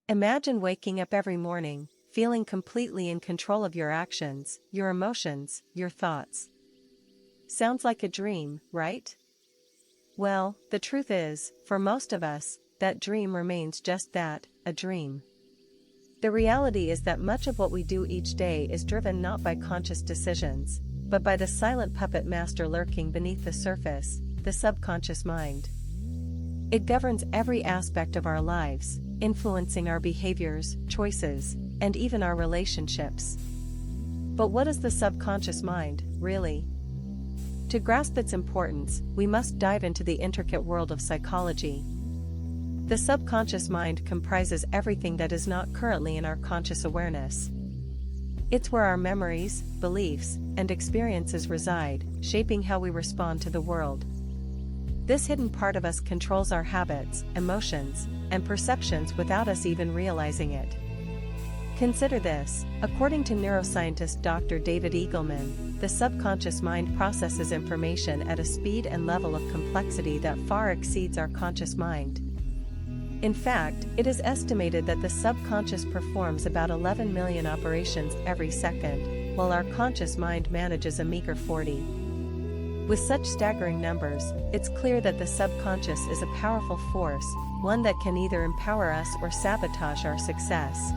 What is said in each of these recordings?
Imagine waking up every morning, feeling completely in control of your actions, your emotions, your thoughts. Sounds like a dream, right? Well, the truth is, for most of us, that dream remains just that, a dream. The reality is that much of what we do each day is driven not by conscious decisions, but by the silent puppet master lurking beneath the surface, the subconscious mind. It governs every aspect of our lives, influencing our behaviors, choices, and even our relationships. But what is the subconscious mind, really? To grasp its importance, we must dive into the intricate world of psychology. The subconscious mind comprises everything that is not currently in our conscious awareness. It's where our memories, beliefs, and experiences reside, shaping how we respond to the world. This hidden part of us controls our habits, emotions, and perceptions without us even realizing it. Consider this: according to neuroscientist Dr. David Eagleman, the subconscious mind processes information at a speed and level of complexity that far exceeds our conscious mind. In fact, it is estimated that the subconscious performs about 11 million operations every second, while our conscious mind manages a meager 40. With such staggering numbers, it's clear that the subconscious is a powerful force, one that can either empower us or sabotage our success.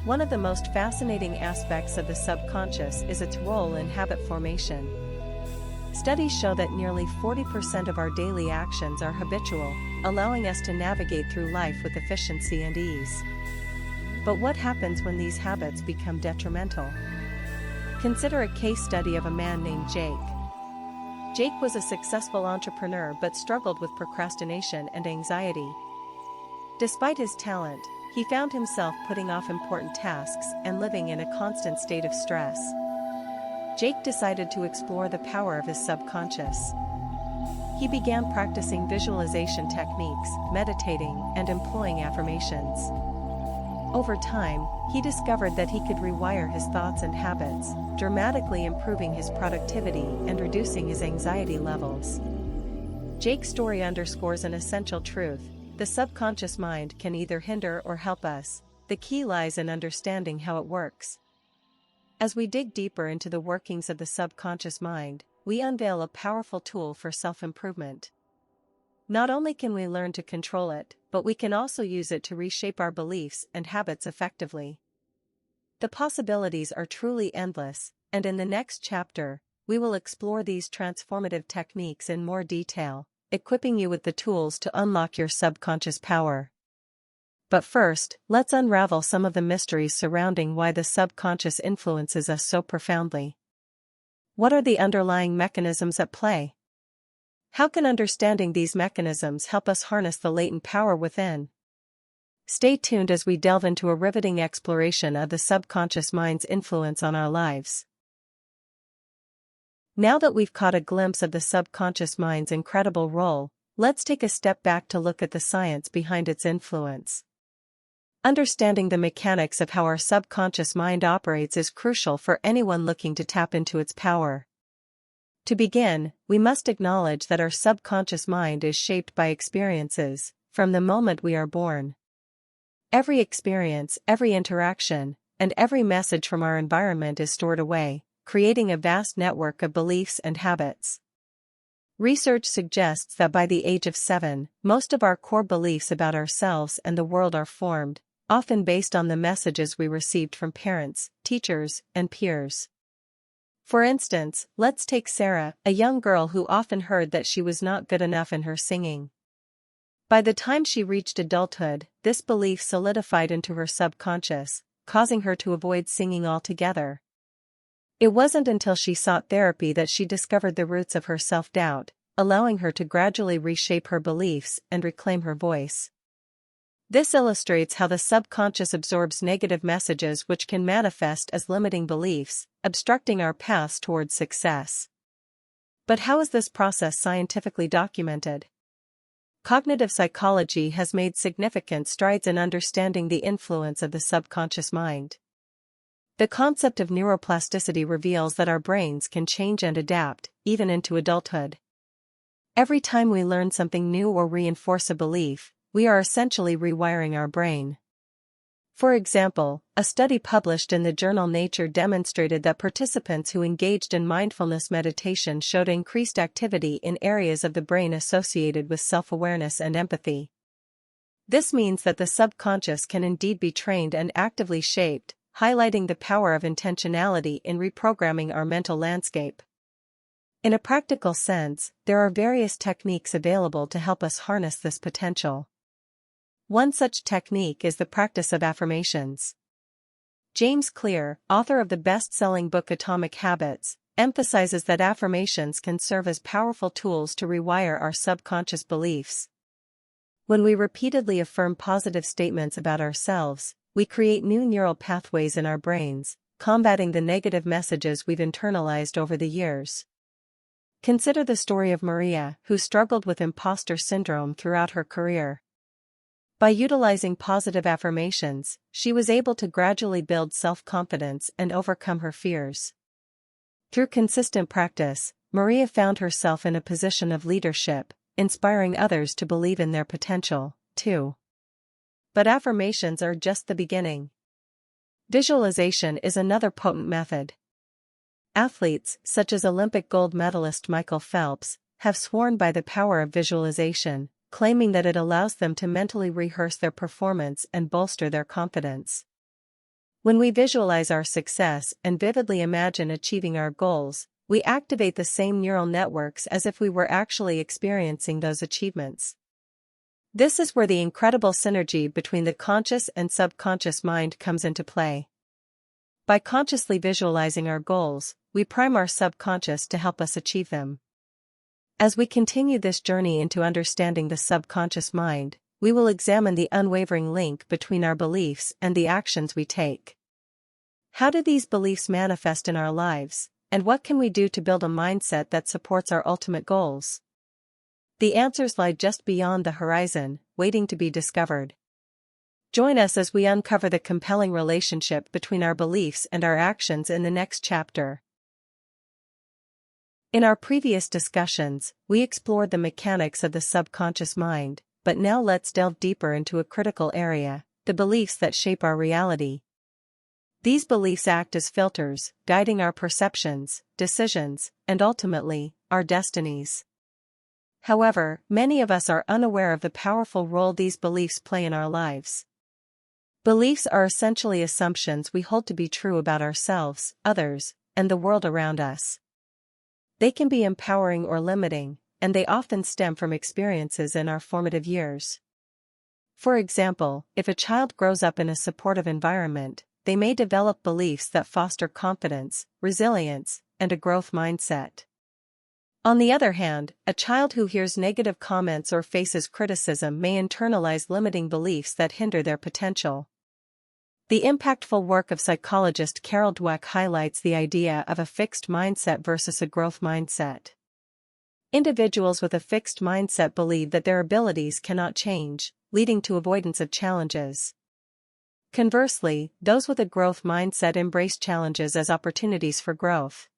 One of the most fascinating aspects of the subconscious is its role in habit formation. Studies show that nearly 40% of our daily actions are habitual, allowing us to navigate through life with efficiency and ease. But what happens when these habits become detrimental? Consider a case study of a man named Jake. Jake was a successful entrepreneur but struggled with procrastination and anxiety. Despite his talent, he found himself putting off important tasks and living in a constant state of stress. Jake decided to explore the power of his subconscious. He began practicing visualization techniques, meditating, and employing affirmations. Over time, he discovered that he could rewire his thoughts and habits, dramatically improving his productivity and reducing his anxiety levels. Jake's story underscores an essential truth: the subconscious mind can either hinder or help us. The key lies in understanding how it works. As we dig deeper into the workings of the subconscious mind, we unveil a powerful tool for self-improvement. Not only can we learn to control it, but we can also use it to reshape our beliefs and habits effectively. The possibilities are truly endless, and in the next chapter, we will explore these transformative techniques in more detail, equipping you with the tools to unlock your subconscious power. But first, let's unravel some of the mysteries surrounding why the subconscious influences us so profoundly. What are the underlying mechanisms at play? How can understanding these mechanisms help us harness the latent power within? Stay tuned as we delve into a riveting exploration of the subconscious mind's influence on our lives. Now that we've caught a glimpse of the subconscious mind's incredible role, let's take a step back to look at the science behind its influence. Understanding the mechanics of how our subconscious mind operates is crucial for anyone looking to tap into its power. To begin, we must acknowledge that our subconscious mind is shaped by experiences, from the moment we are born. Every experience, every interaction, and every message from our environment is stored away, creating a vast network of beliefs and habits. Research suggests that by the age of 7, most of our core beliefs about ourselves and the world are formed, often based on the messages we received from parents, teachers, and peers. For instance, let's take Sarah, a young girl who often heard that she was not good enough in her singing. By the time she reached adulthood, this belief solidified into her subconscious, causing her to avoid singing altogether. It wasn't until she sought therapy that she discovered the roots of her self-doubt, allowing her to gradually reshape her beliefs and reclaim her voice. This illustrates how the subconscious absorbs negative messages which can manifest as limiting beliefs, obstructing our paths towards success. But how is this process scientifically documented? Cognitive psychology has made significant strides in understanding the influence of the subconscious mind. The concept of neuroplasticity reveals that our brains can change and adapt, even into adulthood. Every time we learn something new or reinforce a belief, we are essentially rewiring our brain. For example, a study published in the journal Nature demonstrated that participants who engaged in mindfulness meditation showed increased activity in areas of the brain associated with self-awareness and empathy. This means that the subconscious can indeed be trained and actively shaped, highlighting the power of intentionality in reprogramming our mental landscape. In a practical sense, there are various techniques available to help us harness this potential. One such technique is the practice of affirmations. James Clear, author of the best-selling book Atomic Habits, emphasizes that affirmations can serve as powerful tools to rewire our subconscious beliefs. When we repeatedly affirm positive statements about ourselves, we create new neural pathways in our brains, combating the negative messages we've internalized over the years. Consider the story of Maria, who struggled with imposter syndrome throughout her career. By utilizing positive affirmations, she was able to gradually build self-confidence and overcome her fears. Through consistent practice, Maria found herself in a position of leadership, inspiring others to believe in their potential, too. But affirmations are just the beginning. Visualization is another potent method. Athletes, such as Olympic gold medalist Michael Phelps, have sworn by the power of visualization, claiming that it allows them to mentally rehearse their performance and bolster their confidence. When we visualize our success and vividly imagine achieving our goals, we activate the same neural networks as if we were actually experiencing those achievements. This is where the incredible synergy between the conscious and subconscious mind comes into play. By consciously visualizing our goals, we prime our subconscious to help us achieve them. As we continue this journey into understanding the subconscious mind, we will examine the unwavering link between our beliefs and the actions we take. How do these beliefs manifest in our lives, and what can we do to build a mindset that supports our ultimate goals? The answers lie just beyond the horizon, waiting to be discovered. Join us as we uncover the compelling relationship between our beliefs and our actions in the next chapter. In our previous discussions, we explored the mechanics of the subconscious mind, but now let's delve deeper into a critical area: the beliefs that shape our reality. These beliefs act as filters, guiding our perceptions, decisions, and ultimately, our destinies. However, many of us are unaware of the powerful role these beliefs play in our lives. Beliefs are essentially assumptions we hold to be true about ourselves, others, and the world around us. They can be empowering or limiting, and they often stem from experiences in our formative years. For example, if a child grows up in a supportive environment, they may develop beliefs that foster confidence, resilience, and a growth mindset. On the other hand, a child who hears negative comments or faces criticism may internalize limiting beliefs that hinder their potential. The impactful work of psychologist Carol Dweck highlights the idea of a fixed mindset versus a growth mindset. Individuals with a fixed mindset believe that their abilities cannot change, leading to avoidance of challenges. Conversely, those with a growth mindset embrace challenges as opportunities for growth.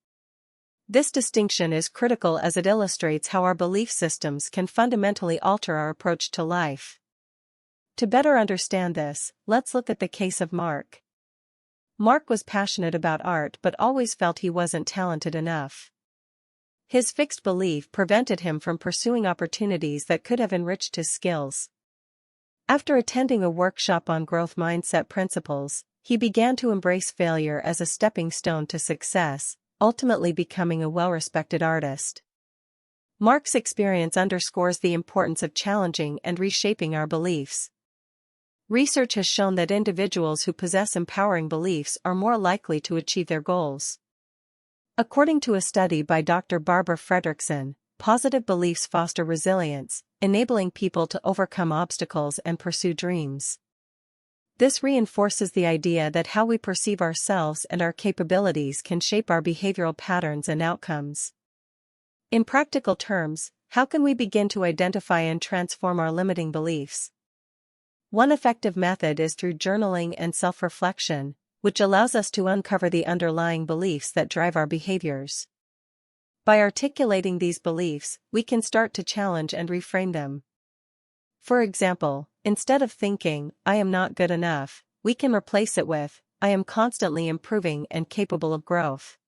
This distinction is critical as it illustrates how our belief systems can fundamentally alter our approach to life. To better understand this, let's look at the case of Mark. Mark was passionate about art but always felt he wasn't talented enough. His fixed belief prevented him from pursuing opportunities that could have enriched his skills. After attending a workshop on growth mindset principles, he began to embrace failure as a stepping stone to success, ultimately becoming a well-respected artist. Mark's experience underscores the importance of challenging and reshaping our beliefs. Research has shown that individuals who possess empowering beliefs are more likely to achieve their goals. According to a study by Dr. Barbara Fredrickson, positive beliefs foster resilience, enabling people to overcome obstacles and pursue dreams. This reinforces the idea that how we perceive ourselves and our capabilities can shape our behavioral patterns and outcomes. In practical terms, how can we begin to identify and transform our limiting beliefs? One effective method is through journaling and self-reflection, which allows us to uncover the underlying beliefs that drive our behaviors. By articulating these beliefs, we can start to challenge and reframe them. For example, instead of thinking, "I am not good enough," we can replace it with, I am constantly improving and capable of growth.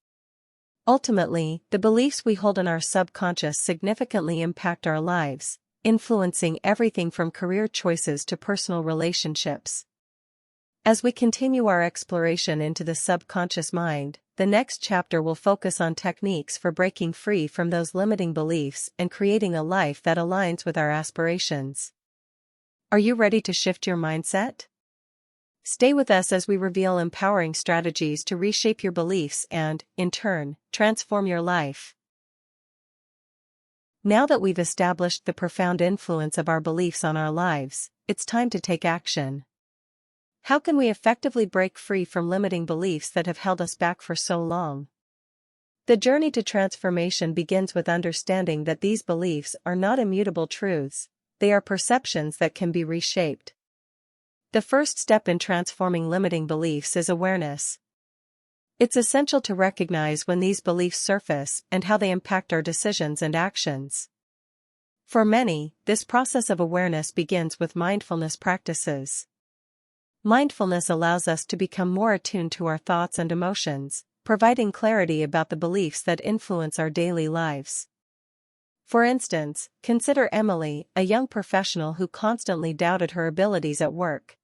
Ultimately, the beliefs we hold in our subconscious significantly impact our lives, influencing everything from career choices to personal relationships. As we continue our exploration into the subconscious mind, the next chapter will focus on techniques for breaking free from those limiting beliefs and creating a life that aligns with our aspirations. Are you ready to shift your mindset? Stay with us as we reveal empowering strategies to reshape your beliefs and, in turn, transform your life. Now that we've established the profound influence of our beliefs on our lives, it's time to take action. How can we effectively break free from limiting beliefs that have held us back for so long? The journey to transformation begins with understanding that these beliefs are not immutable truths, they are perceptions that can be reshaped. The first step in transforming limiting beliefs is awareness. It's essential to recognize when these beliefs surface and how they impact our decisions and actions. For many, this process of awareness begins with mindfulness practices. Mindfulness allows us to become more attuned to our thoughts and emotions, providing clarity about the beliefs that influence our daily lives. For instance, consider Emily, a young professional who constantly doubted her abilities at work.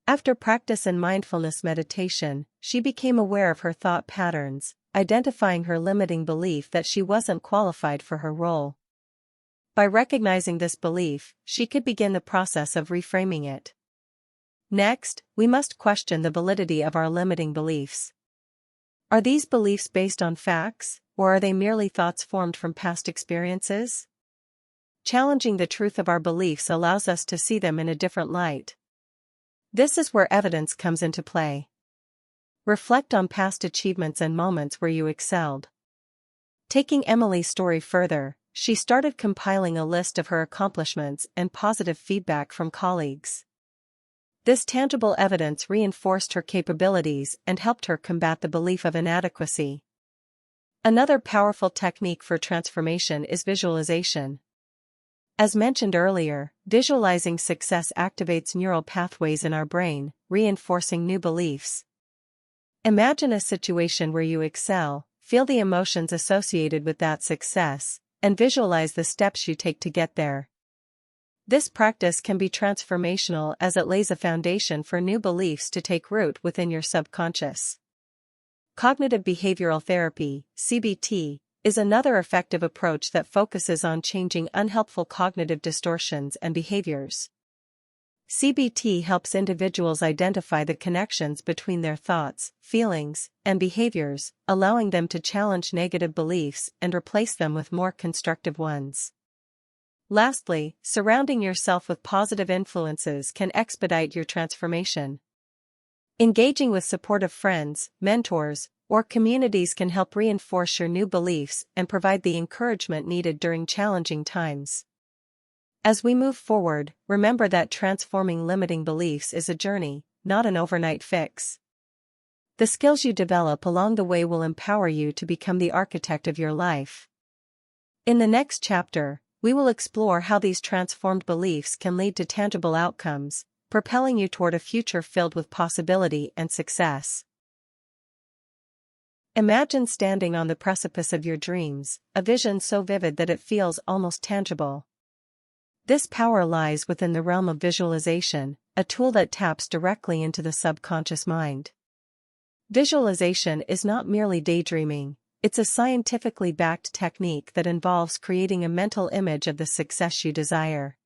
After practice in mindfulness meditation, she became aware of her thought patterns, identifying her limiting belief that she wasn't qualified for her role. By recognizing this belief, she could begin the process of reframing it. Next, we must question the validity of our limiting beliefs. Are these beliefs based on facts, or are they merely thoughts formed from past experiences? Challenging the truth of our beliefs allows us to see them in a different light. This is where evidence comes into play. Reflect on past achievements and moments where you excelled. Taking Emily's story further, she started compiling a list of her accomplishments and positive feedback from colleagues. This tangible evidence reinforced her capabilities and helped her combat the belief of inadequacy. Another powerful technique for transformation is visualization. As mentioned earlier, visualizing success activates neural pathways in our brain, reinforcing new beliefs. Imagine a situation where you excel, feel the emotions associated with that success, and visualize the steps you take to get there. This practice can be transformational as it lays a foundation for new beliefs to take root within your subconscious. Cognitive behavioral therapy, CBT, is another effective approach that focuses on changing unhelpful cognitive distortions and behaviors. CBT helps individuals identify the connections between their thoughts, feelings, and behaviors, allowing them to challenge negative beliefs and replace them with more constructive ones. Lastly, surrounding yourself with positive influences can expedite your transformation. Engaging with supportive friends, mentors, or communities can help reinforce your new beliefs and provide the encouragement needed during challenging times. As we move forward, remember that transforming limiting beliefs is a journey, not an overnight fix. The skills you develop along the way will empower you to become the architect of your life. In the next chapter, we will explore how these transformed beliefs can lead to tangible outcomes, propelling you toward a future filled with possibility and success. Imagine standing on the precipice of your dreams, a vision so vivid that it feels almost tangible. This power lies within the realm of visualization, a tool that taps directly into the subconscious mind. Visualization is not merely daydreaming, it's a scientifically backed technique that involves creating a mental image of the success you desire.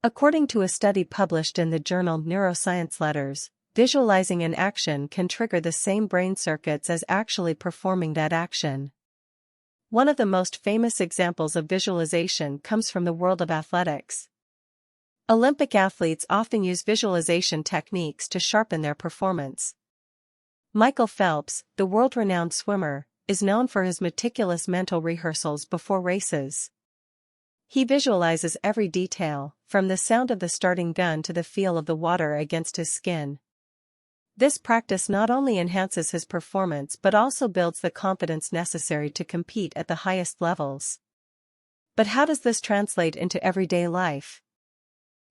According to a study published in the journal Neuroscience Letters, visualizing an action can trigger the same brain circuits as actually performing that action. One of the most famous examples of visualization comes from the world of athletics. Olympic athletes often use visualization techniques to sharpen their performance. Michael Phelps, the world-renowned swimmer, is known for his meticulous mental rehearsals before races. He visualizes every detail, from the sound of the starting gun to the feel of the water against his skin. This practice not only enhances his performance but also builds the confidence necessary to compete at the highest levels. But how does this translate into everyday life?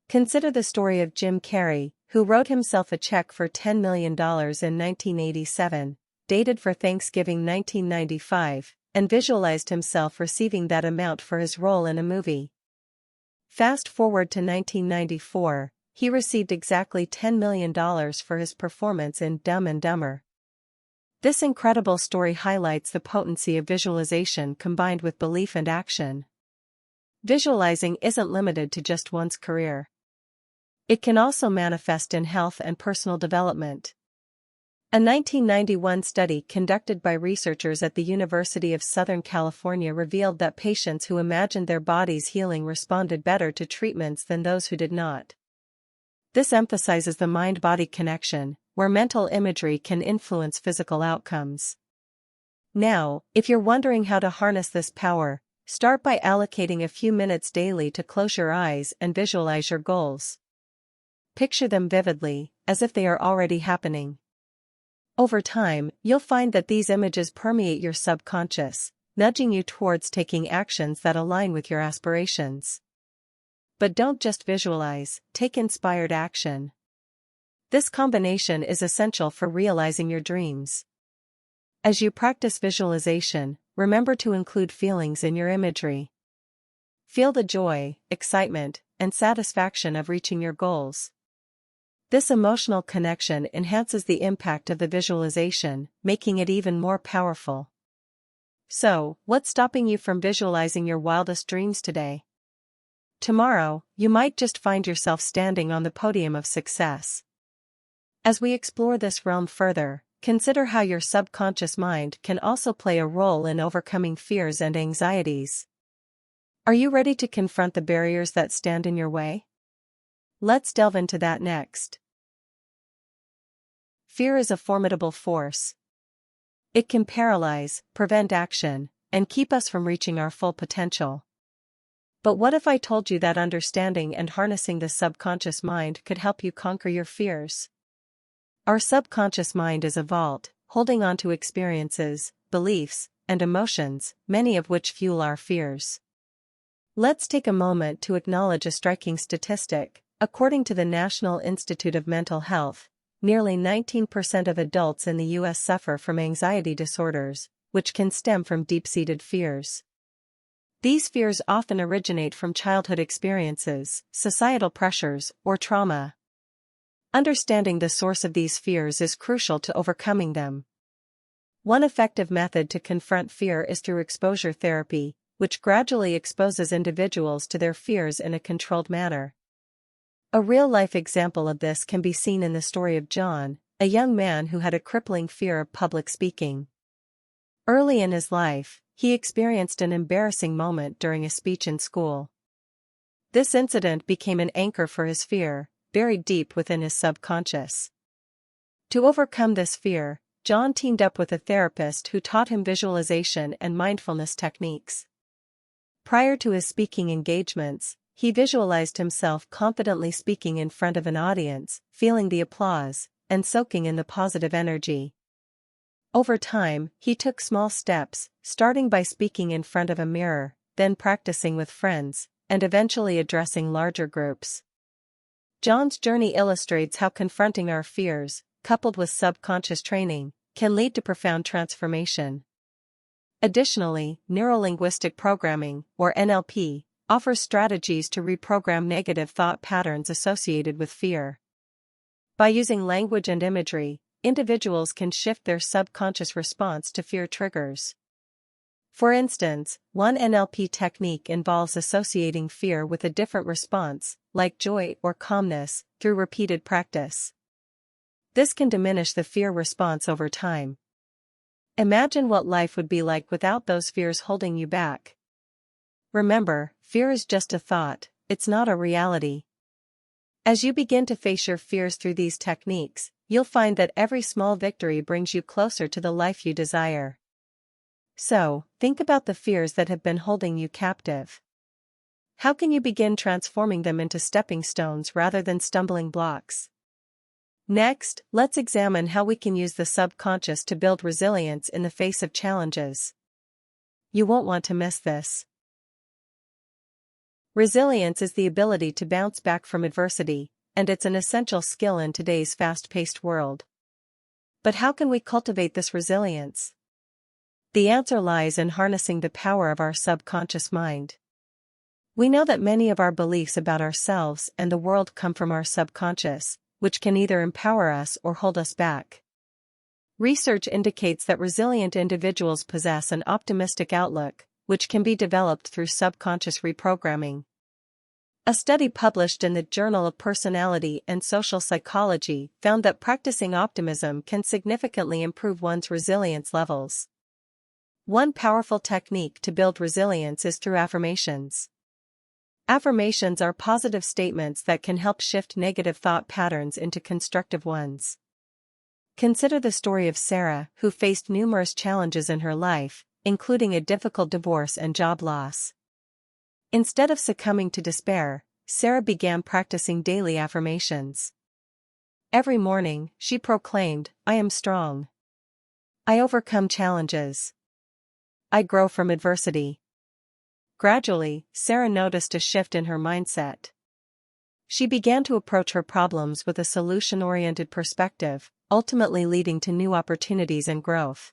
Consider the story of Jim Carrey, who wrote himself a check for $10 million in 1987, dated for Thanksgiving 1995, and visualized himself receiving that amount for his role in a movie. Fast forward to 1994, he received exactly $10 million for his performance in Dumb and Dumber. This incredible story highlights the potency of visualization combined with belief and action. Visualizing isn't limited to just one's career. It can also manifest in health and personal development. A 1991 study conducted by researchers at the University of Southern California revealed that patients who imagined their bodies healing responded better to treatments than those who did not. This emphasizes the mind-body connection, where mental imagery can influence physical outcomes. Now, if you're wondering how to harness this power, start by allocating a few minutes daily to close your eyes and visualize your goals. Picture them vividly, as if they are already happening. Over time, you'll find that these images permeate your subconscious, nudging you towards taking actions that align with your aspirations. But don't just visualize, take inspired action. This combination is essential for realizing your dreams. As you practice visualization, remember to include feelings in your imagery. Feel the joy, excitement, and satisfaction of reaching your goals. This emotional connection enhances the impact of the visualization, making it even more powerful. So, what's stopping you from visualizing your wildest dreams today? Tomorrow, you might just find yourself standing on the podium of success. As we explore this realm further, consider how your subconscious mind can also play a role in overcoming fears and anxieties. Are you ready to confront the barriers that stand in your way? Let's delve into that next. Fear is a formidable force. It can paralyze, prevent action, and keep us from reaching our full potential. But what if I told you that understanding and harnessing the subconscious mind could help you conquer your fears? Our subconscious mind is a vault, holding on to experiences, beliefs, and emotions, many of which fuel our fears. Let's take a moment to acknowledge a striking statistic. According to the National Institute of Mental Health, nearly 19% of adults in the U.S. suffer from anxiety disorders, which can stem from deep-seated fears. These fears often originate from childhood experiences, societal pressures, or trauma. Understanding the source of these fears is crucial to overcoming them. One effective method to confront fear is through exposure therapy, which gradually exposes individuals to their fears in a controlled manner. A real-life example of this can be seen in the story of John, a young man who had a crippling fear of public speaking. Early in his life, he experienced an embarrassing moment during a speech in school. This incident became an anchor for his fear, buried deep within his subconscious. To overcome this fear, John teamed up with a therapist who taught him visualization and mindfulness techniques. Prior to his speaking engagements, he visualized himself confidently speaking in front of an audience, feeling the applause, and soaking in the positive energy. Over time, he took small steps, starting by speaking in front of a mirror, then practicing with friends, and eventually addressing larger groups. John's journey illustrates how confronting our fears, coupled with subconscious training, can lead to profound transformation. Additionally, neurolinguistic programming, or NLP, offers strategies to reprogram negative thought patterns associated with fear. By using language and imagery, individuals can shift their subconscious response to fear triggers. For instance, one NLP technique involves associating fear with a different response, like joy or calmness, through repeated practice. This can diminish the fear response over time. Imagine what life would be like without those fears holding you back. Remember, fear is just a thought, it's not a reality. As you begin to face your fears through these techniques, you'll find that every small victory brings you closer to the life you desire. So, think about the fears that have been holding you captive. How can you begin transforming them into stepping stones rather than stumbling blocks? Next, let's examine how we can use the subconscious to build resilience in the face of challenges. You won't want to miss this. Resilience is the ability to bounce back from adversity, and it's an essential skill in today's fast-paced world. But how can we cultivate this resilience? The answer lies in harnessing the power of our subconscious mind. We know that many of our beliefs about ourselves and the world come from our subconscious, which can either empower us or hold us back. Research indicates that resilient individuals possess an optimistic outlook, which can be developed through subconscious reprogramming. A study published in the Journal of Personality and Social Psychology found that practicing optimism can significantly improve one's resilience levels. One powerful technique to build resilience is through affirmations. Affirmations are positive statements that can help shift negative thought patterns into constructive ones. Consider the story of Sarah, who faced numerous challenges in her life, including a difficult divorce and job loss. Instead of succumbing to despair, Sarah began practicing daily affirmations. Every morning, she proclaimed, "I am strong. I overcome challenges. I grow from adversity." Gradually, Sarah noticed a shift in her mindset. She began to approach her problems with a solution-oriented perspective, ultimately leading to new opportunities and growth.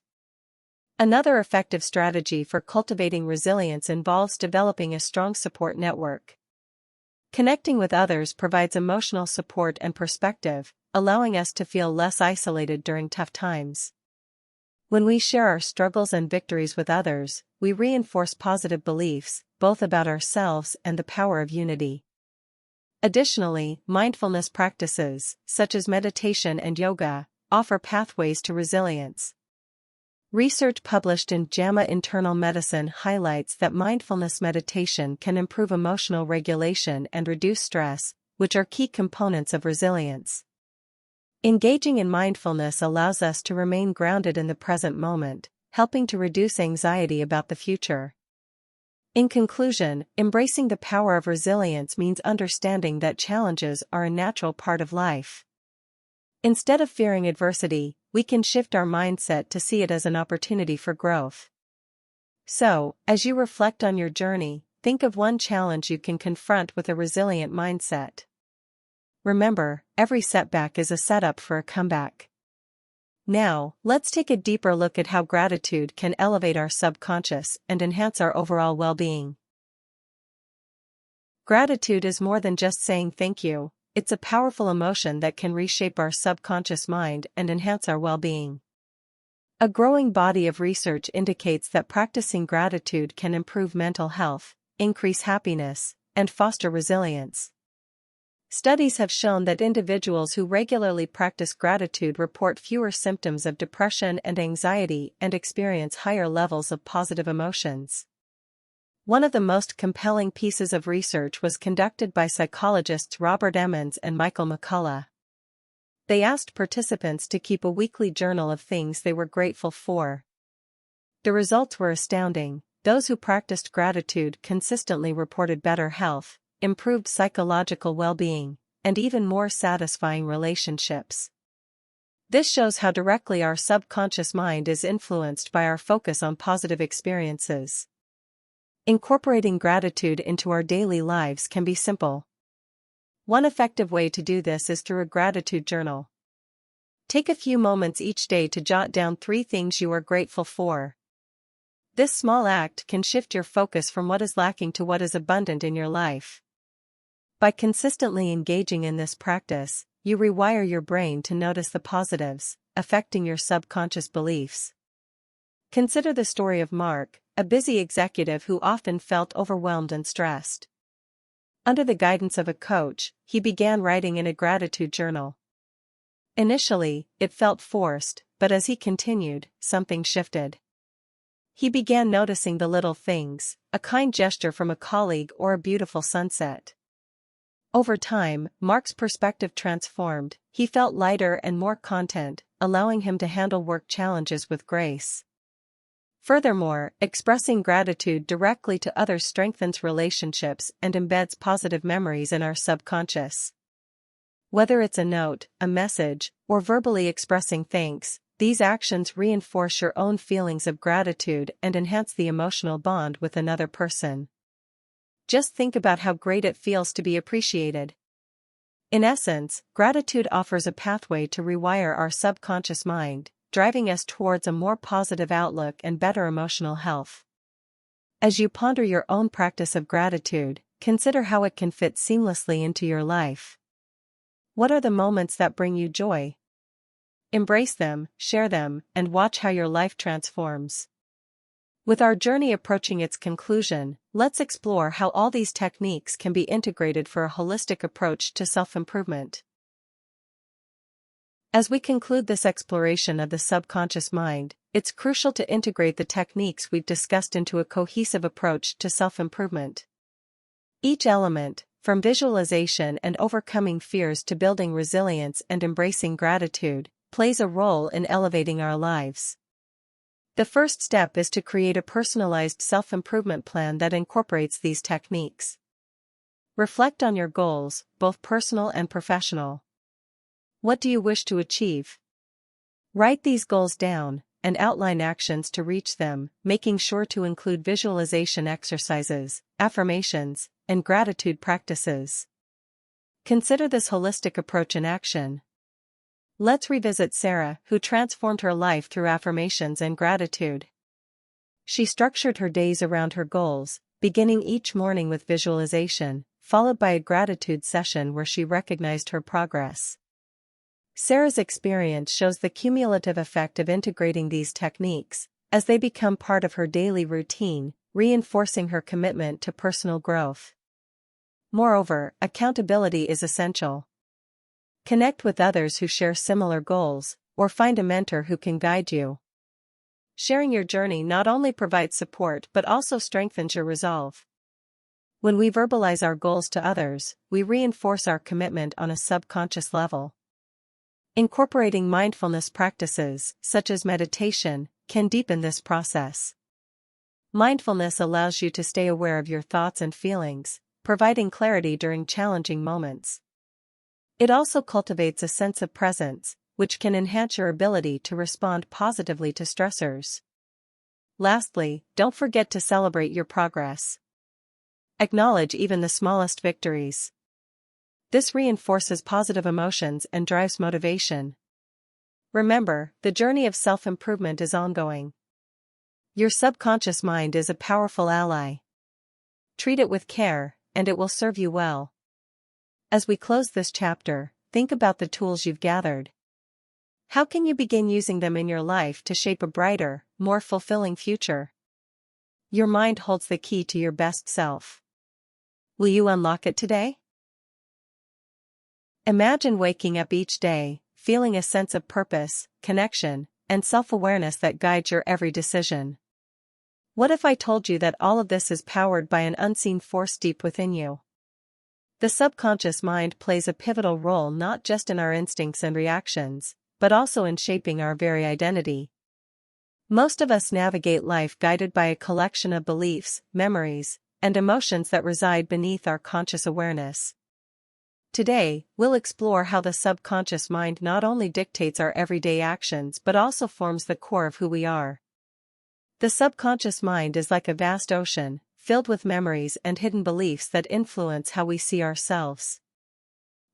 Another effective strategy for cultivating resilience involves developing a strong support network. Connecting with others provides emotional support and perspective, allowing us to feel less isolated during tough times. When we share our struggles and victories with others, we reinforce positive beliefs, both about ourselves and the power of unity. Additionally, mindfulness practices, such as meditation and yoga, offer pathways to resilience. Research published in JAMA Internal Medicine highlights that mindfulness meditation can improve emotional regulation and reduce stress, which are key components of resilience. Engaging in mindfulness allows us to remain grounded in the present moment, helping to reduce anxiety about the future. In conclusion, embracing the power of resilience means understanding that challenges are a natural part of life. Instead of fearing adversity, we can shift our mindset to see it as an opportunity for growth. So, as you reflect on your journey, think of one challenge you can confront with a resilient mindset. Remember, every setback is a setup for a comeback. Now, let's take a deeper look at how gratitude can elevate our subconscious and enhance our overall well-being. Gratitude is more than just saying thank you, it's a powerful emotion that can reshape our subconscious mind and enhance our well-being. A growing body of research indicates that practicing gratitude can improve mental health, increase happiness, and foster resilience. Studies have shown that individuals who regularly practice gratitude report fewer symptoms of depression and anxiety and experience higher levels of positive emotions. One of the most compelling pieces of research was conducted by psychologists Robert Emmons and Michael McCullough. They asked participants to keep a weekly journal of things they were grateful for. The results were astounding. Those who practiced gratitude consistently reported better health, improved psychological well-being, and even more satisfying relationships. This shows how directly our subconscious mind is influenced by our focus on positive experiences. Incorporating gratitude into our daily lives can be simple. One effective way to do this is through a gratitude journal. Take a few moments each day to jot down 3 things you are grateful for. This small act can shift your focus from what is lacking to what is abundant in your life. By consistently engaging in this practice, you rewire your brain to notice the positives, affecting your subconscious beliefs. Consider the story of Mark, a busy executive who often felt overwhelmed and stressed. Under the guidance of a coach, he began writing in a gratitude journal. Initially, it felt forced, but as he continued, something shifted. He began noticing the little things, a kind gesture from a colleague or a beautiful sunset. Over time, Mark's perspective transformed. He felt lighter and more content, allowing him to handle work challenges with grace. Furthermore, expressing gratitude directly to others strengthens relationships and embeds positive memories in our subconscious. Whether it's a note, a message, or verbally expressing thanks, these actions reinforce your own feelings of gratitude and enhance the emotional bond with another person. Just think about how great it feels to be appreciated. In essence, gratitude offers a pathway to rewire our subconscious mind, driving us towards a more positive outlook and better emotional health. As you ponder your own practice of gratitude, consider how it can fit seamlessly into your life. What are the moments that bring you joy? Embrace them, share them, and watch how your life transforms. With our journey approaching its conclusion, let's explore how all these techniques can be integrated for a holistic approach to self-improvement. As we conclude this exploration of the subconscious mind, it's crucial to integrate the techniques we've discussed into a cohesive approach to self-improvement. Each element, from visualization and overcoming fears to building resilience and embracing gratitude, plays a role in elevating our lives. The first step is to create a personalized self-improvement plan that incorporates these techniques. Reflect on your goals, both personal and professional. What do you wish to achieve? Write these goals down and outline actions to reach them, making sure to include visualization exercises, affirmations, and gratitude practices. Consider this holistic approach in action. Let's revisit Sarah, who transformed her life through affirmations and gratitude. She structured her days around her goals, beginning each morning with visualization, followed by a gratitude session where she recognized her progress. Sarah's experience shows the cumulative effect of integrating these techniques, as they become part of her daily routine, reinforcing her commitment to personal growth. Moreover, accountability is essential. Connect with others who share similar goals, or find a mentor who can guide you. Sharing your journey not only provides support but also strengthens your resolve. When we verbalize our goals to others, we reinforce our commitment on a subconscious level. Incorporating mindfulness practices, such as meditation, can deepen this process. Mindfulness allows you to stay aware of your thoughts and feelings, providing clarity during challenging moments. It also cultivates a sense of presence, which can enhance your ability to respond positively to stressors. Lastly, don't forget to celebrate your progress. Acknowledge even the smallest victories. This reinforces positive emotions and drives motivation. Remember, the journey of self-improvement is ongoing. Your subconscious mind is a powerful ally. Treat it with care, and it will serve you well. As we close this chapter, think about the tools you've gathered. How can you begin using them in your life to shape a brighter, more fulfilling future? Your mind holds the key to your best self. Will you unlock it today? Imagine waking up each day, feeling a sense of purpose, connection, and self-awareness that guides your every decision. What if I told you that all of this is powered by an unseen force deep within you? The subconscious mind plays a pivotal role not just in our instincts and reactions, but also in shaping our very identity. Most of us navigate life guided by a collection of beliefs, memories, and emotions that reside beneath our conscious awareness. Today, we'll explore how the subconscious mind not only dictates our everyday actions but also forms the core of who we are. The subconscious mind is like a vast ocean, filled with memories and hidden beliefs that influence how we see ourselves.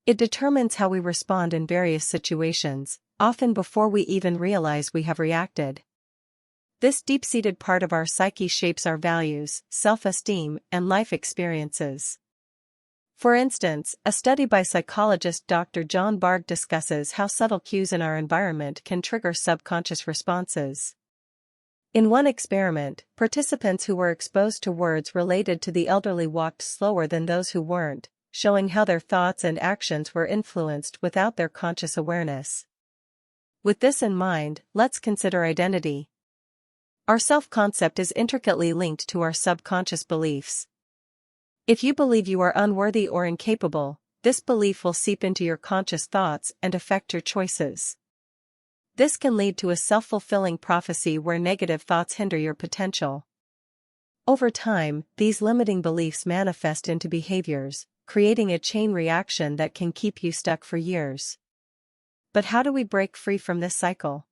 It determines how we respond in various situations, often before we even realize we have reacted. This deep-seated part of our psyche shapes our values, self-esteem, and life experiences. For instance, a study by psychologist Dr. John Bargh discusses how subtle cues in our environment can trigger subconscious responses. In one experiment, participants who were exposed to words related to the elderly walked slower than those who weren't, showing how their thoughts and actions were influenced without their conscious awareness. With this in mind, let's consider identity. Our self-concept is intricately linked to our subconscious beliefs. If you believe you are unworthy or incapable, this belief will seep into your conscious thoughts and affect your choices. This can lead to a self-fulfilling prophecy where negative thoughts hinder your potential. Over time, these limiting beliefs manifest into behaviors, creating a chain reaction that can keep you stuck for years. But how do we break free from this cycle?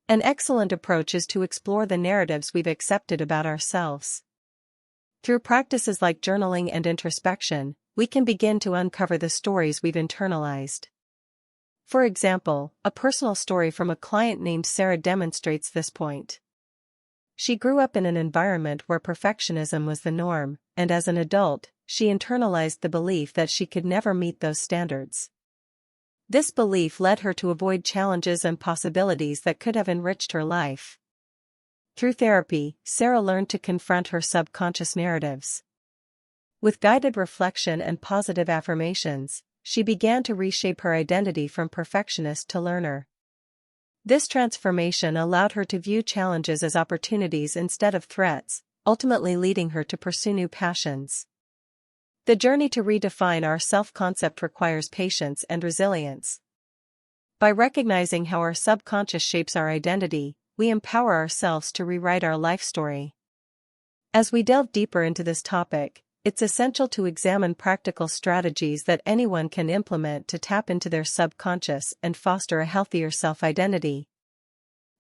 An excellent approach is to explore the narratives we've accepted about ourselves. Through practices like journaling and introspection, we can begin to uncover the stories we've internalized. For example, a personal story from a client named Sarah demonstrates this point. She grew up in an environment where perfectionism was the norm, and as an adult, she internalized the belief that she could never meet those standards. This belief led her to avoid challenges and possibilities that could have enriched her life. Through therapy, Sarah learned to confront her subconscious narratives. With guided reflection and positive affirmations, she began to reshape her identity from perfectionist to learner. This transformation allowed her to view challenges as opportunities instead of threats, ultimately leading her to pursue new passions. The journey to redefine our self-concept requires patience and resilience. By recognizing how our subconscious shapes our identity, we empower ourselves to rewrite our life story. As we delve deeper into this topic, it's essential to examine practical strategies that anyone can implement to tap into their subconscious and foster a healthier self-identity.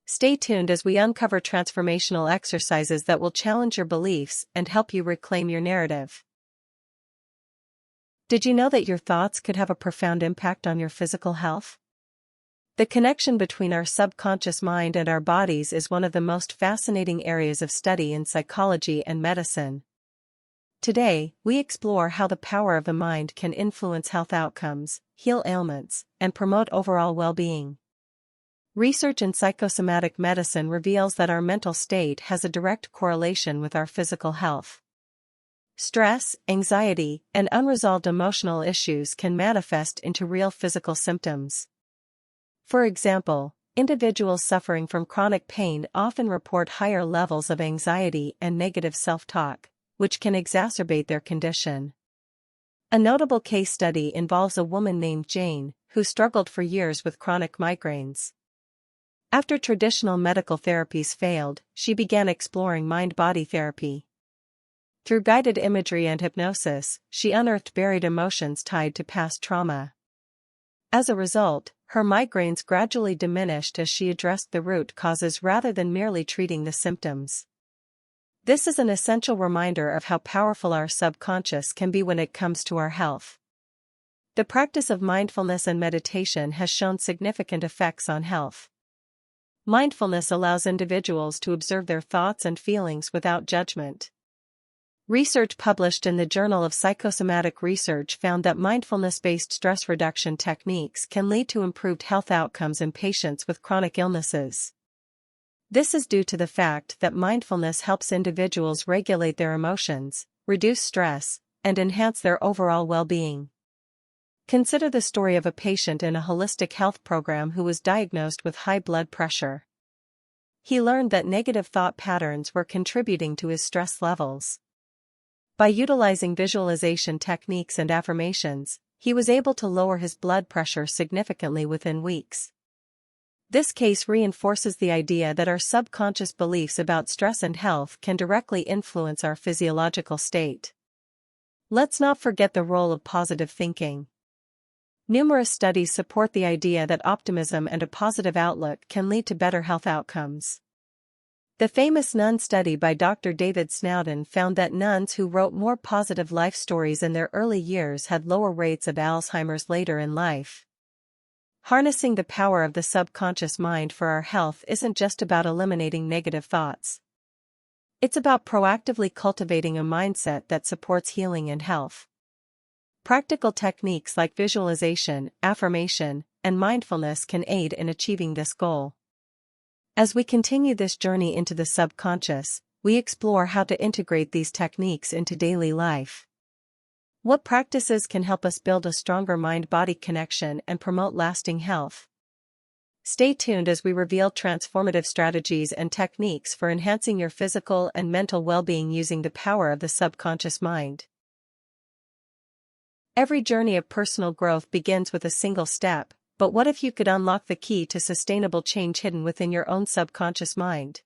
Stay tuned as we uncover transformational exercises that will challenge your beliefs and help you reclaim your narrative. Did you know that your thoughts could have a profound impact on your physical health? The connection between our subconscious mind and our bodies is one of the most fascinating areas of study in psychology and medicine. Today, we explore how the power of the mind can influence health outcomes, heal ailments, and promote overall well-being. Research in psychosomatic medicine reveals that our mental state has a direct correlation with our physical health. Stress, anxiety, and unresolved emotional issues can manifest into real physical symptoms. For example, individuals suffering from chronic pain often report higher levels of anxiety and negative self-talk, which can exacerbate their condition. A notable case study involves a woman named Jane, who struggled for years with chronic migraines. After traditional medical therapies failed, she began exploring mind-body therapy. Through guided imagery and hypnosis, she unearthed buried emotions tied to past trauma. As a result, her migraines gradually diminished as she addressed the root causes rather than merely treating the symptoms. This is an essential reminder of how powerful our subconscious can be when it comes to our health. The practice of mindfulness and meditation has shown significant effects on health. Mindfulness allows individuals to observe their thoughts and feelings without judgment. Research published in the Journal of Psychosomatic Research found that mindfulness-based stress reduction techniques can lead to improved health outcomes in patients with chronic illnesses. This is due to the fact that mindfulness helps individuals regulate their emotions, reduce stress, and enhance their overall well-being. Consider the story of a patient in a holistic health program who was diagnosed with high blood pressure. He learned that negative thought patterns were contributing to his stress levels. By utilizing visualization techniques and affirmations, he was able to lower his blood pressure significantly within weeks. This case reinforces the idea that our subconscious beliefs about stress and health can directly influence our physiological state. Let's not forget the role of positive thinking. Numerous studies support the idea that optimism and a positive outlook can lead to better health outcomes. The famous nun study by Dr. David Snowden found that nuns who wrote more positive life stories in their early years had lower rates of Alzheimer's later in life. Harnessing the power of the subconscious mind for our health isn't just about eliminating negative thoughts. It's about proactively cultivating a mindset that supports healing and health. Practical techniques like visualization, affirmation, and mindfulness can aid in achieving this goal. As we continue this journey into the subconscious, we explore how to integrate these techniques into daily life. What practices can help us build a stronger mind-body connection and promote lasting health? Stay tuned as we reveal transformative strategies and techniques for enhancing your physical and mental well-being using the power of the subconscious mind. Every journey of personal growth begins with a single step, but what if you could unlock the key to sustainable change hidden within your own subconscious mind?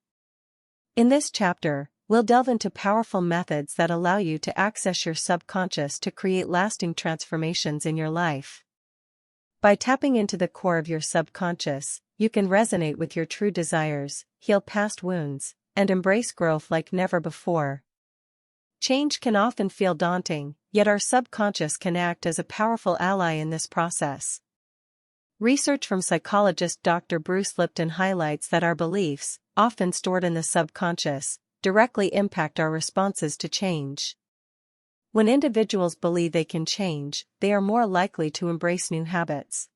In this chapter, we'll delve into powerful methods that allow you to access your subconscious to create lasting transformations in your life. By tapping into the core of your subconscious, you can resonate with your true desires, heal past wounds, and embrace growth like never before. Change can often feel daunting, yet our subconscious can act as a powerful ally in this process. Research from psychologist Dr. Bruce Lipton highlights that our beliefs, often stored in the subconscious, directly impact our responses to change. When individuals believe they can change, they are more likely to embrace new habits.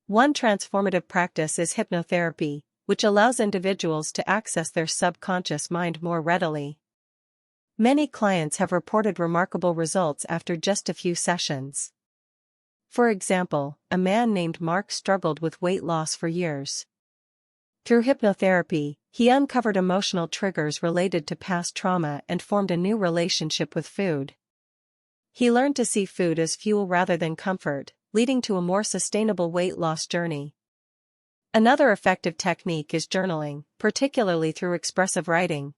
One transformative practice is hypnotherapy, which allows individuals to access their subconscious mind more readily. Many clients have reported remarkable results after just a few sessions. For example, a man named Mark struggled with weight loss for years. Through hypnotherapy, he uncovered emotional triggers related to past trauma and formed a new relationship with food. He learned to see food as fuel rather than comfort, leading to a more sustainable weight loss journey. Another effective technique is journaling, particularly through expressive writing.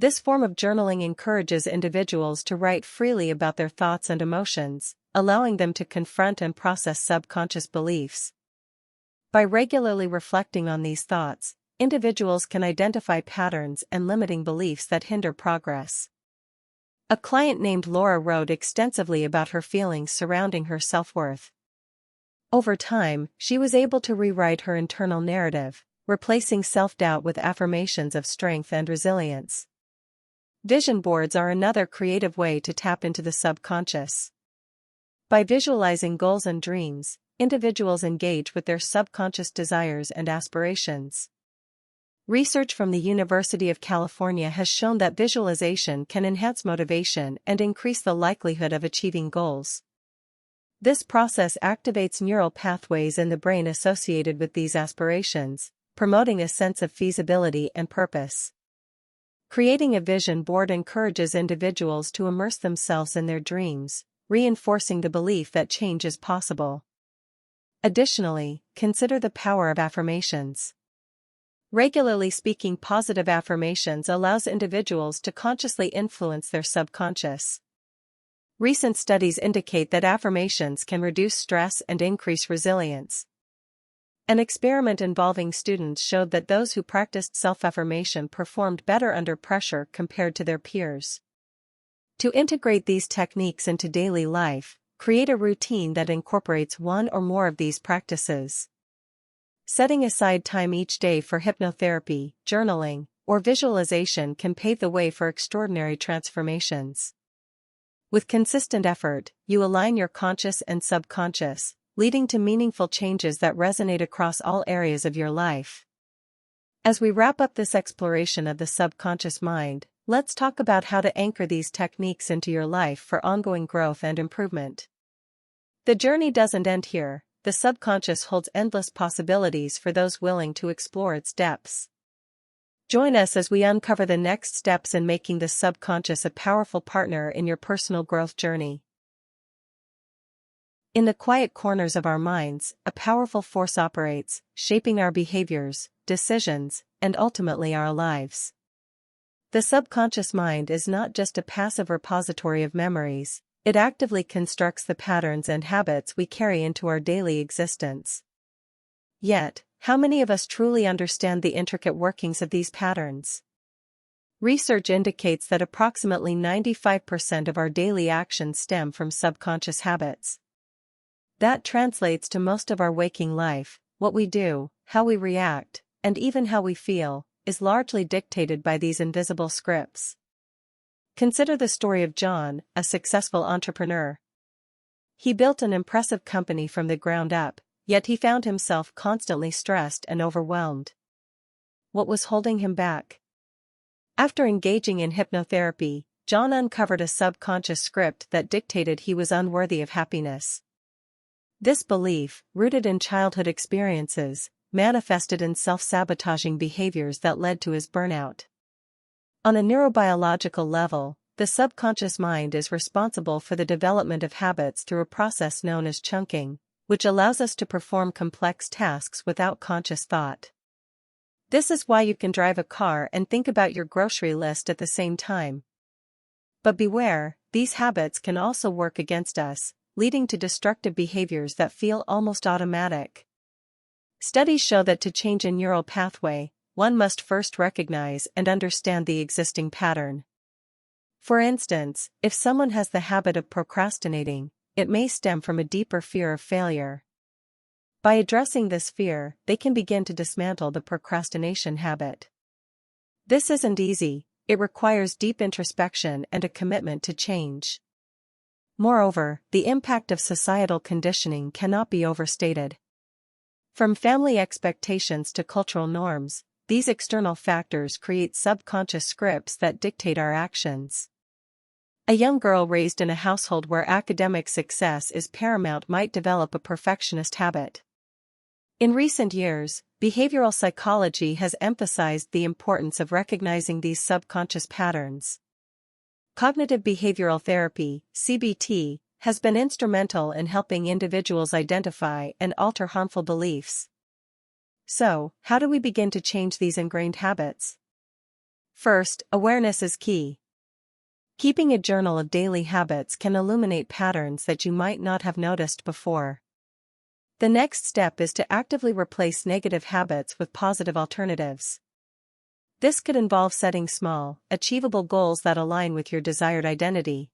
This form of journaling encourages individuals to write freely about their thoughts and emotions, allowing them to confront and process subconscious beliefs. By regularly reflecting on these thoughts, individuals can identify patterns and limiting beliefs that hinder progress. A client named Laura wrote extensively about her feelings surrounding her self-worth. Over time, she was able to rewrite her internal narrative, replacing self-doubt with affirmations of strength and resilience. Vision boards are another creative way to tap into the subconscious. By visualizing goals and dreams, individuals engage with their subconscious desires and aspirations. Research from the University of California has shown that visualization can enhance motivation and increase the likelihood of achieving goals. This process activates neural pathways in the brain associated with these aspirations, promoting a sense of feasibility and purpose. Creating a vision board encourages individuals to immerse themselves in their dreams, reinforcing the belief that change is possible. Additionally, consider the power of affirmations. Regularly speaking positive affirmations allows individuals to consciously influence their subconscious. Recent studies indicate that affirmations can reduce stress and increase resilience. An experiment involving students showed that those who practiced self-affirmation performed better under pressure compared to their peers. To integrate these techniques into daily life, create a routine that incorporates one or more of these practices. Setting aside time each day for hypnotherapy, journaling, or visualization can pave the way for extraordinary transformations. With consistent effort, you align your conscious and subconscious, leading to meaningful changes that resonate across all areas of your life. As we wrap up this exploration of the subconscious mind, let's talk about how to anchor these techniques into your life for ongoing growth and improvement. The journey doesn't end here. The subconscious holds endless possibilities for those willing to explore its depths. Join us as we uncover the next steps in making the subconscious a powerful partner in your personal growth journey. In the quiet corners of our minds, a powerful force operates, shaping our behaviors, decisions, and ultimately our lives. The subconscious mind is not just a passive repository of memories, it actively constructs the patterns and habits we carry into our daily existence. Yet, how many of us truly understand the intricate workings of these patterns? Research indicates that approximately 95% of our daily actions stem from subconscious habits. That translates to most of our waking life. What we do, how we react, and even how we feel, is largely dictated by these invisible scripts. Consider the story of John, a successful entrepreneur. He built an impressive company from the ground up, yet he found himself constantly stressed and overwhelmed. What was holding him back? After engaging in hypnotherapy, John uncovered a subconscious script that dictated he was unworthy of happiness. This belief, rooted in childhood experiences, manifested in self-sabotaging behaviors that led to his burnout. On a neurobiological level, the subconscious mind is responsible for the development of habits through a process known as chunking, which allows us to perform complex tasks without conscious thought. This is why you can drive a car and think about your grocery list at the same time. But beware, these habits can also work against us, leading to destructive behaviors that feel almost automatic. Studies show that to change a neural pathway, one must first recognize and understand the existing pattern. For instance, if someone has the habit of procrastinating, it may stem from a deeper fear of failure. By addressing this fear, they can begin to dismantle the procrastination habit. This isn't easy, it requires deep introspection and a commitment to change. Moreover, the impact of societal conditioning cannot be overstated. From family expectations to cultural norms, these external factors create subconscious scripts that dictate our actions. A young girl raised in a household where academic success is paramount might develop a perfectionist habit. In recent years, behavioral psychology has emphasized the importance of recognizing these subconscious patterns. Cognitive behavioral therapy, CBT, has been instrumental in helping individuals identify and alter harmful beliefs. So, how do we begin to change these ingrained habits? First, awareness is key. Keeping a journal of daily habits can illuminate patterns that you might not have noticed before. The next step is to actively replace negative habits with positive alternatives. This could involve setting small, achievable goals that align with your desired identity.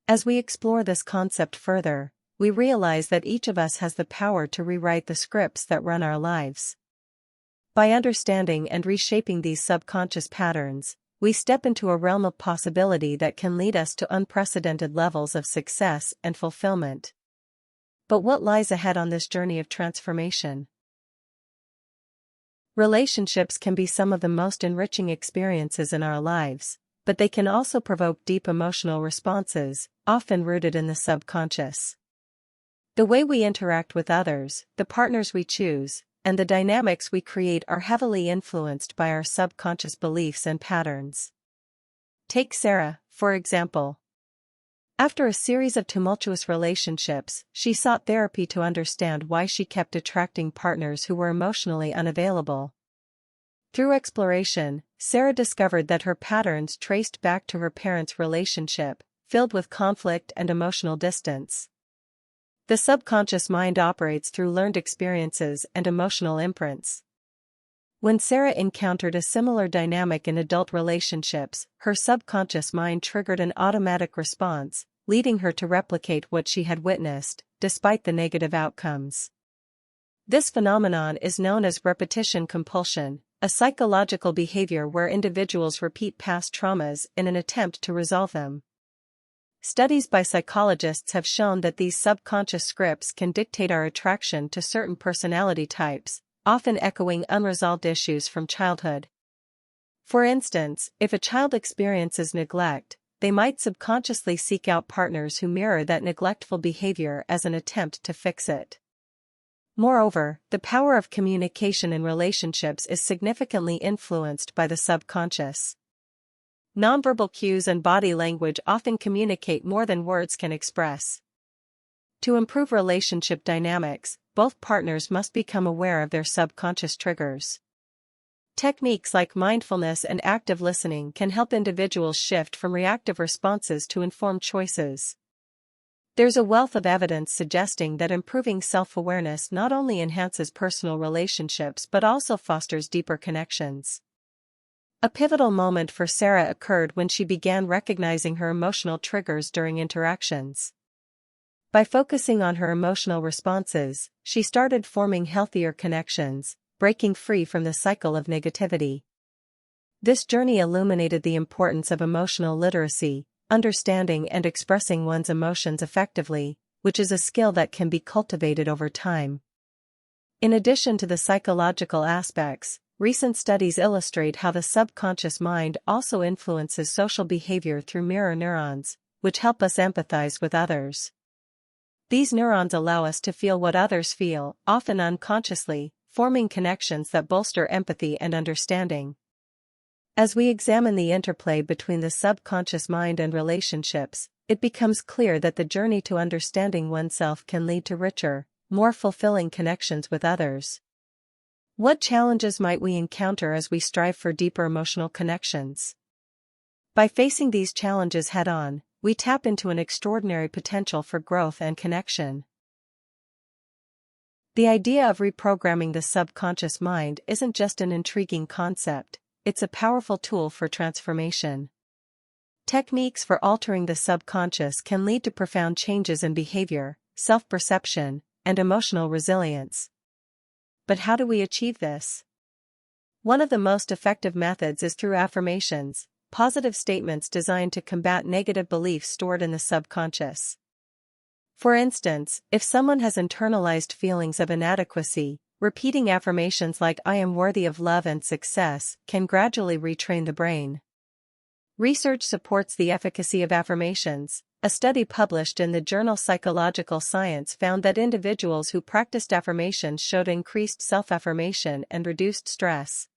As we explore this concept further, we realize that each of us has the power to rewrite the scripts that run our lives. By understanding and reshaping these subconscious patterns, we step into a realm of possibility that can lead us to unprecedented levels of success and fulfillment. But what lies ahead on this journey of transformation? Relationships can be some of the most enriching experiences in our lives, but they can also provoke deep emotional responses, often rooted in the subconscious. The way we interact with others, the partners we choose, and the dynamics we create are heavily influenced by our subconscious beliefs and patterns. Take Sarah, for example. After a series of tumultuous relationships, she sought therapy to understand why she kept attracting partners who were emotionally unavailable. Through exploration, Sarah discovered that her patterns traced back to her parents' relationship, filled with conflict and emotional distance. The subconscious mind operates through learned experiences and emotional imprints. When Sarah encountered a similar dynamic in adult relationships, her subconscious mind triggered an automatic response, leading her to replicate what she had witnessed, despite the negative outcomes. This phenomenon is known as repetition compulsion, a psychological behavior where individuals repeat past traumas in an attempt to resolve them. Studies by psychologists have shown that these subconscious scripts can dictate our attraction to certain personality types, often echoing unresolved issues from childhood. For instance, if a child experiences neglect, they might subconsciously seek out partners who mirror that neglectful behavior as an attempt to fix it. Moreover, the power of communication in relationships is significantly influenced by the subconscious. Nonverbal cues and body language often communicate more than words can express. To improve relationship dynamics, both partners must become aware of their subconscious triggers. Techniques like mindfulness and active listening can help individuals shift from reactive responses to informed choices. There's a wealth of evidence suggesting that improving self-awareness not only enhances personal relationships but also fosters deeper connections. A pivotal moment for Sarah occurred when she began recognizing her emotional triggers during interactions. By focusing on her emotional responses, she started forming healthier connections, breaking free from the cycle of negativity. This journey illuminated the importance of emotional literacy, understanding and expressing one's emotions effectively, which is a skill that can be cultivated over time. In addition to the psychological aspects, recent studies illustrate how the subconscious mind also influences social behavior through mirror neurons, which help us empathize with others. These neurons allow us to feel what others feel, often unconsciously, forming connections that bolster empathy and understanding. As we examine the interplay between the subconscious mind and relationships, it becomes clear that the journey to understanding oneself can lead to richer, more fulfilling connections with others. What challenges might we encounter as we strive for deeper emotional connections? By facing these challenges head-on, we tap into an extraordinary potential for growth and connection. The idea of reprogramming the subconscious mind isn't just an intriguing concept, it's a powerful tool for transformation. Techniques for altering the subconscious can lead to profound changes in behavior, self-perception, and emotional resilience. But how do we achieve this? One of the most effective methods is through affirmations, positive statements designed to combat negative beliefs stored in the subconscious. For instance, if someone has internalized feelings of inadequacy, repeating affirmations like "I am worthy of love and success" can gradually retrain the brain. Research supports the efficacy of affirmations. A study published in the journal Psychological Science found that individuals who practiced affirmations showed increased self-affirmation and reduced stress.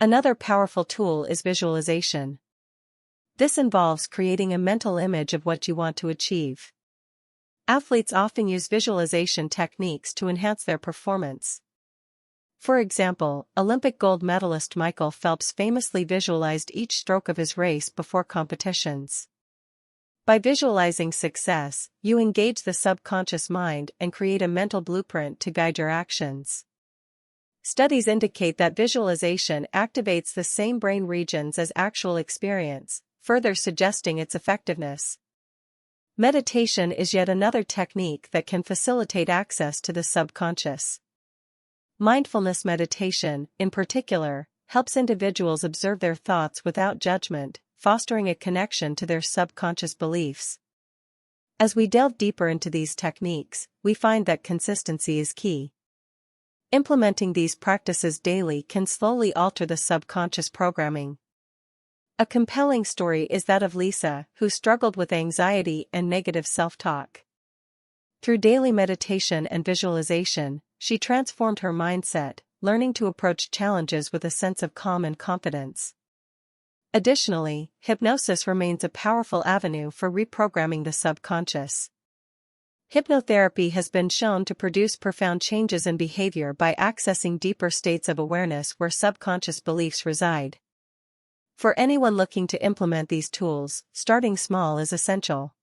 Another powerful tool is visualization. This involves creating a mental image of what you want to achieve. Athletes often use visualization techniques to enhance their performance. For example, Olympic gold medalist Michael Phelps famously visualized each stroke of his race before competitions. By visualizing success, you engage the subconscious mind and create a mental blueprint to guide your actions. Studies indicate that visualization activates the same brain regions as actual experience, further suggesting its effectiveness. Meditation is yet another technique that can facilitate access to the subconscious. Mindfulness meditation, in particular, helps individuals observe their thoughts without judgment, fostering a connection to their subconscious beliefs. As we delve deeper into these techniques, we find that consistency is key. Implementing these practices daily can slowly alter the subconscious programming. A compelling story is that of Lisa, who struggled with anxiety and negative self-talk. Through daily meditation and visualization, she transformed her mindset, learning to approach challenges with a sense of calm and confidence. Additionally, hypnosis remains a powerful avenue for reprogramming the subconscious. Hypnotherapy has been shown to produce profound changes in behavior by accessing deeper states of awareness where subconscious beliefs reside. For anyone looking to implement these tools, starting small is essential.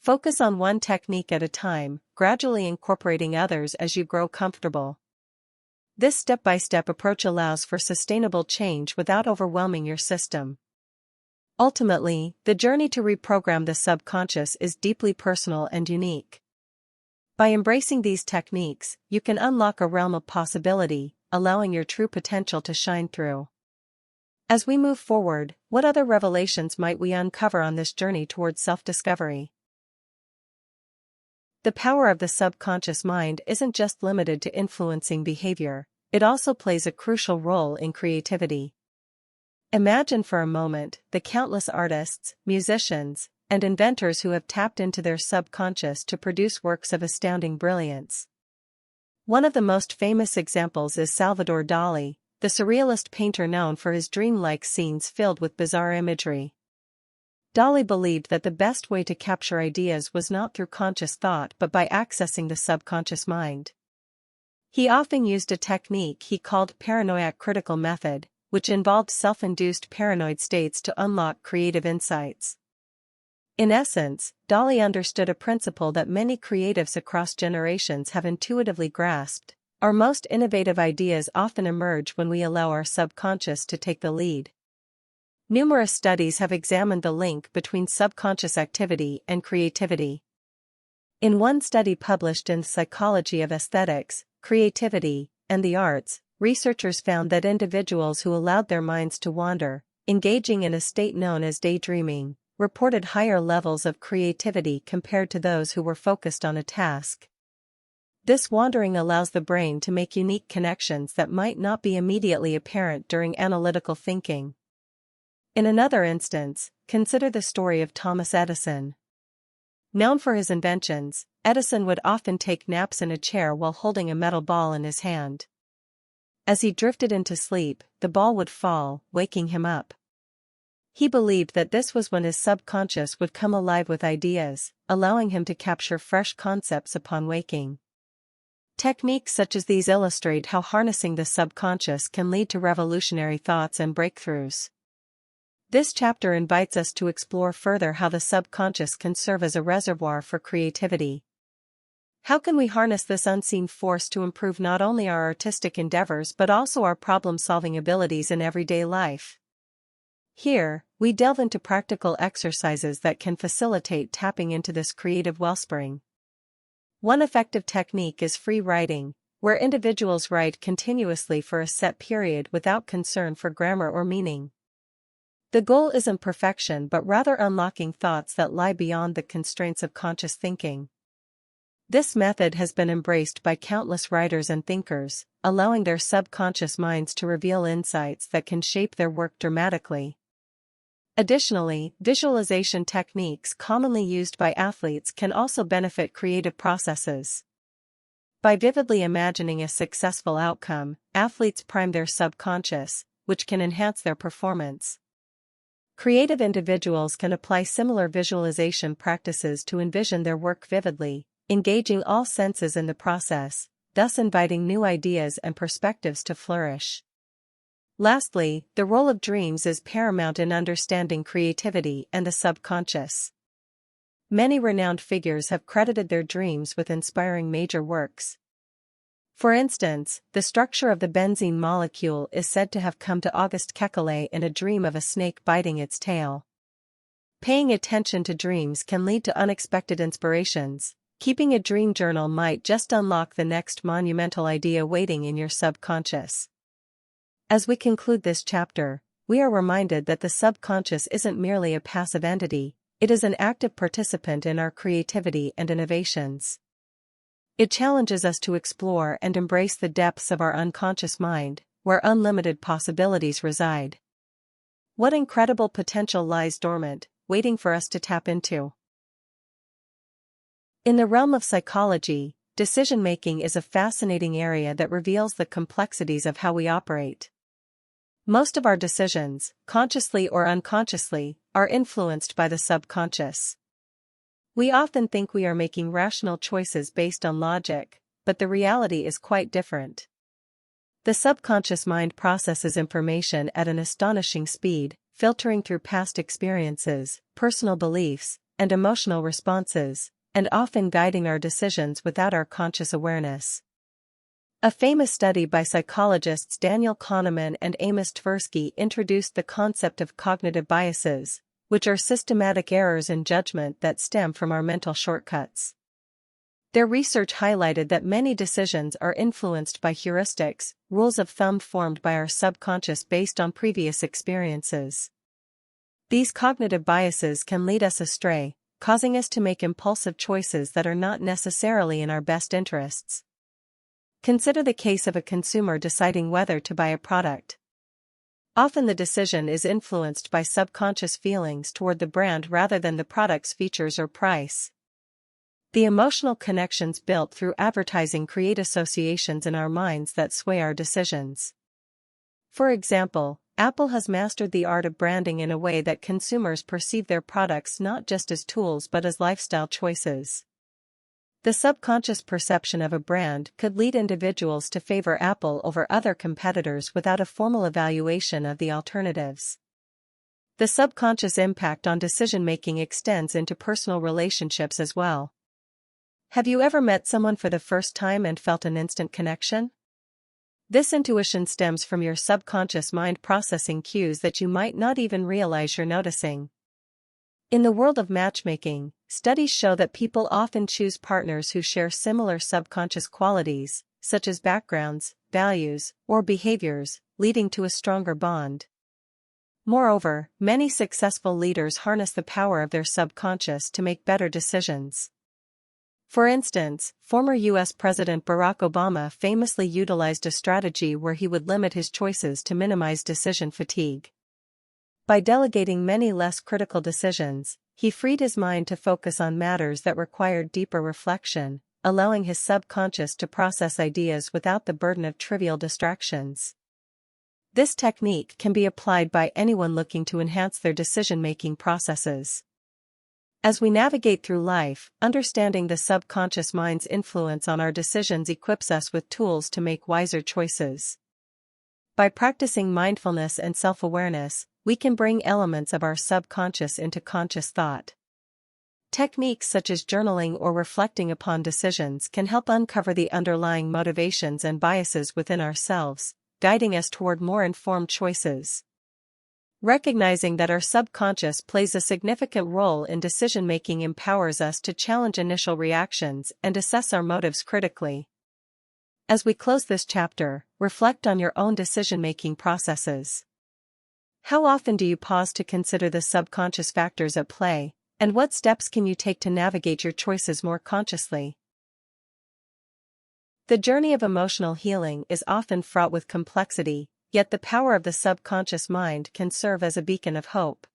Focus on one technique at a time, gradually incorporating others as you grow comfortable. This step-by-step approach allows for sustainable change without overwhelming your system. Ultimately, the journey to reprogram the subconscious is deeply personal and unique. By embracing these techniques, you can unlock a realm of possibility, allowing your true potential to shine through. As we move forward, what other revelations might we uncover on this journey towards self-discovery? The power of the subconscious mind isn't just limited to influencing behavior, it also plays a crucial role in creativity. Imagine for a moment the countless artists, musicians, and inventors who have tapped into their subconscious to produce works of astounding brilliance. One of the most famous examples is Salvador Dali, the surrealist painter known for his dreamlike scenes filled with bizarre imagery. Dali believed that the best way to capture ideas was not through conscious thought but by accessing the subconscious mind. He often used a technique he called paranoid critical method, which involved self-induced paranoid states to unlock creative insights. In essence, Dali understood a principle that many creatives across generations have intuitively grasped: our most innovative ideas often emerge when we allow our subconscious to take the lead. Numerous studies have examined the link between subconscious activity and creativity. In one study published in Psychology of Aesthetics, Creativity, and the Arts, researchers found that individuals who allowed their minds to wander, engaging in a state known as daydreaming, reported higher levels of creativity compared to those who were focused on a task. This wandering allows the brain to make unique connections that might not be immediately apparent during analytical thinking. In another instance, consider the story of Thomas Edison. Known for his inventions, Edison would often take naps in a chair while holding a metal ball in his hand. As he drifted into sleep, the ball would fall, waking him up. He believed that this was when his subconscious would come alive with ideas, allowing him to capture fresh concepts upon waking. Techniques such as these illustrate how harnessing the subconscious can lead to revolutionary thoughts and breakthroughs. This chapter invites us to explore further how the subconscious can serve as a reservoir for creativity. How can we harness this unseen force to improve not only our artistic endeavors but also our problem-solving abilities in everyday life? Here, we delve into practical exercises that can facilitate tapping into this creative wellspring. One effective technique is free writing, where individuals write continuously for a set period without concern for grammar or meaning. The goal isn't perfection but rather unlocking thoughts that lie beyond the constraints of conscious thinking. This method has been embraced by countless writers and thinkers, allowing their subconscious minds to reveal insights that can shape their work dramatically. Additionally, visualization techniques commonly used by athletes can also benefit creative processes. By vividly imagining a successful outcome, athletes prime their subconscious, which can enhance their performance. Creative individuals can apply similar visualization practices to envision their work vividly, engaging all senses in the process, thus inviting new ideas and perspectives to flourish. Lastly, the role of dreams is paramount in understanding creativity and the subconscious. Many renowned figures have credited their dreams with inspiring major works. For instance, the structure of the benzene molecule is said to have come to Auguste Kekulé in a dream of a snake biting its tail. Paying attention to dreams can lead to unexpected inspirations. Keeping a dream journal might just unlock the next monumental idea waiting in your subconscious. As we conclude this chapter, we are reminded that the subconscious isn't merely a passive entity, it is an active participant in our creativity and innovations. It challenges us to explore and embrace the depths of our unconscious mind, where unlimited possibilities reside. What incredible potential lies dormant, waiting for us to tap into? In the realm of psychology, decision-making is a fascinating area that reveals the complexities of how we operate. Most of our decisions, consciously or unconsciously, are influenced by the subconscious. We often think we are making rational choices based on logic, but the reality is quite different. The subconscious mind processes information at an astonishing speed, filtering through past experiences, personal beliefs, and emotional responses, and often guiding our decisions without our conscious awareness. A famous study by psychologists Daniel Kahneman and Amos Tversky introduced the concept of cognitive biases, which are systematic errors in judgment that stem from our mental shortcuts. Their research highlighted that many decisions are influenced by heuristics, rules of thumb formed by our subconscious based on previous experiences. These cognitive biases can lead us astray, causing us to make impulsive choices that are not necessarily in our best interests. Consider the case of a consumer deciding whether to buy a product. Often the decision is influenced by subconscious feelings toward the brand rather than the product's features or price. The emotional connections built through advertising create associations in our minds that sway our decisions. For example, Apple has mastered the art of branding in a way that consumers perceive their products not just as tools but as lifestyle choices. The subconscious perception of a brand could lead individuals to favor Apple over other competitors without a formal evaluation of the alternatives. The subconscious impact on decision-making extends into personal relationships as well. Have you ever met someone for the first time and felt an instant connection? This intuition stems from your subconscious mind processing cues that you might not even realize you're noticing. In the world of matchmaking, studies show that people often choose partners who share similar subconscious qualities, such as backgrounds, values, or behaviors, leading to a stronger bond. Moreover, many successful leaders harness the power of their subconscious to make better decisions. For instance, former U.S. President Barack Obama famously utilized a strategy where he would limit his choices to minimize decision fatigue. By delegating many less critical decisions, he freed his mind to focus on matters that required deeper reflection, allowing his subconscious to process ideas without the burden of trivial distractions. This technique can be applied by anyone looking to enhance their decision-making processes. As we navigate through life, understanding the subconscious mind's influence on our decisions equips us with tools to make wiser choices. By practicing mindfulness and self-awareness, we can bring elements of our subconscious into conscious thought. Techniques such as journaling or reflecting upon decisions can help uncover the underlying motivations and biases within ourselves, guiding us toward more informed choices. Recognizing that our subconscious plays a significant role in decision-making empowers us to challenge initial reactions and assess our motives critically. As we close this chapter, reflect on your own decision-making processes. How often do you pause to consider the subconscious factors at play, and what steps can you take to navigate your choices more consciously? The journey of emotional healing is often fraught with complexity, yet the power of the subconscious mind can serve as a beacon of hope.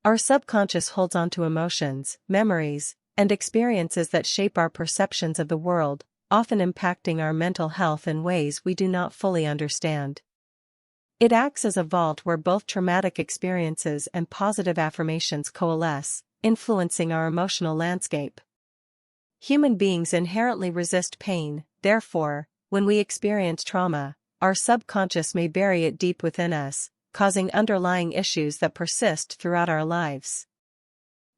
Our subconscious holds on to emotions, memories, and experiences that shape our perceptions of the world, often impacting our mental health in ways we do not fully understand. It acts as a vault where both traumatic experiences and positive affirmations coalesce, influencing our emotional landscape. Human beings inherently resist pain, therefore, when we experience trauma, our subconscious may bury it deep within us, causing underlying issues that persist throughout our lives.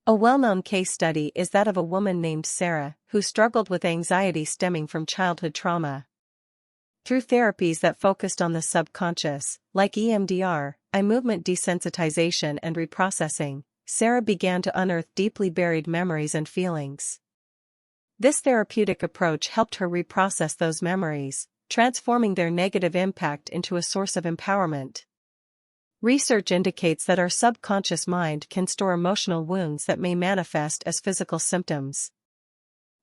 A well-known case study is that of a woman named Sarah, who struggled with anxiety stemming from childhood trauma. Through therapies that focused on the subconscious, like EMDR, eye movement desensitization and reprocessing, Sarah began to unearth deeply buried memories and feelings. This therapeutic approach helped her reprocess those memories, transforming their negative impact into a source of empowerment. Research indicates that our subconscious mind can store emotional wounds that may manifest as physical symptoms.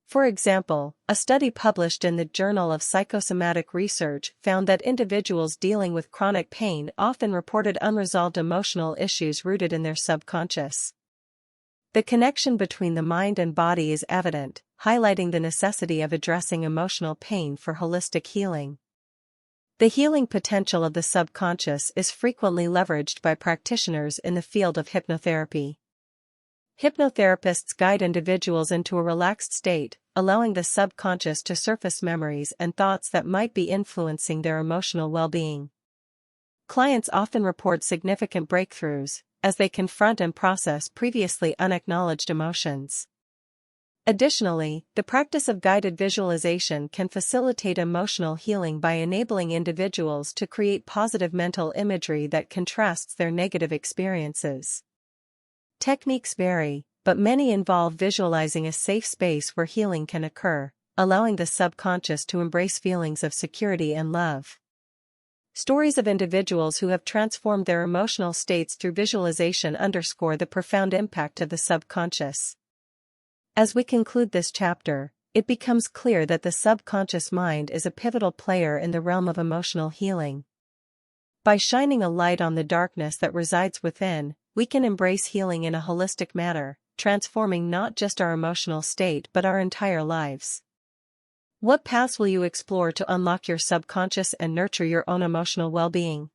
For example, a study published in the Journal of Psychosomatic Research found that individuals dealing with chronic pain often reported unresolved emotional issues rooted in their subconscious. The connection between the mind and body is evident, highlighting the necessity of addressing emotional pain for holistic healing. The healing potential of the subconscious is frequently leveraged by practitioners in the field of hypnotherapy. Hypnotherapists guide individuals into a relaxed state, allowing the subconscious to surface memories and thoughts that might be influencing their emotional well-being. Clients often report significant breakthroughs as they confront and process previously unacknowledged emotions. Additionally, the practice of guided visualization can facilitate emotional healing by enabling individuals to create positive mental imagery that contrasts their negative experiences. Techniques vary, but many involve visualizing a safe space where healing can occur, allowing the subconscious to embrace feelings of security and love. Stories of individuals who have transformed their emotional states through visualization underscore the profound impact of the subconscious. As we conclude this chapter, it becomes clear that the subconscious mind is a pivotal player in the realm of emotional healing. By shining a light on the darkness that resides within, we can embrace healing in a holistic manner, transforming not just our emotional state but our entire lives. What paths will you explore to unlock your subconscious and nurture your own emotional well-being?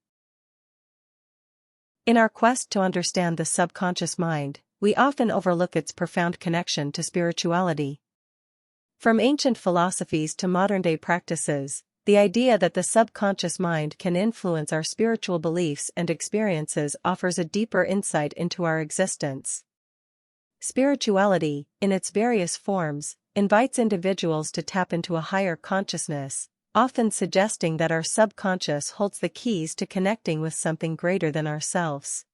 In our quest to understand the subconscious mind, we often overlook its profound connection to spirituality. From ancient philosophies to modern-day practices, the idea that the subconscious mind can influence our spiritual beliefs and experiences offers a deeper insight into our existence. Spirituality, in its various forms, invites individuals to tap into a higher consciousness, often suggesting that our subconscious holds the keys to connecting with something greater than ourselves.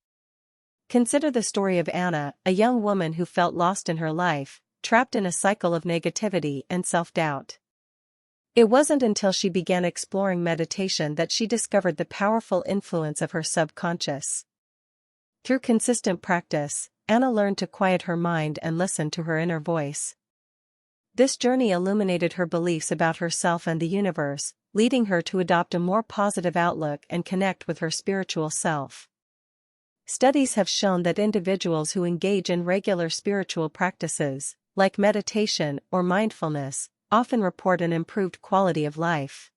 Consider the story of Anna, a young woman who felt lost in her life, trapped in a cycle of negativity and self-doubt. It wasn't until she began exploring meditation that she discovered the powerful influence of her subconscious. Through consistent practice, Anna learned to quiet her mind and listen to her inner voice. This journey illuminated her beliefs about herself and the universe, leading her to adopt a more positive outlook and connect with her spiritual self. Studies have shown that individuals who engage in regular spiritual practices, like meditation or mindfulness, often report an improved quality of life.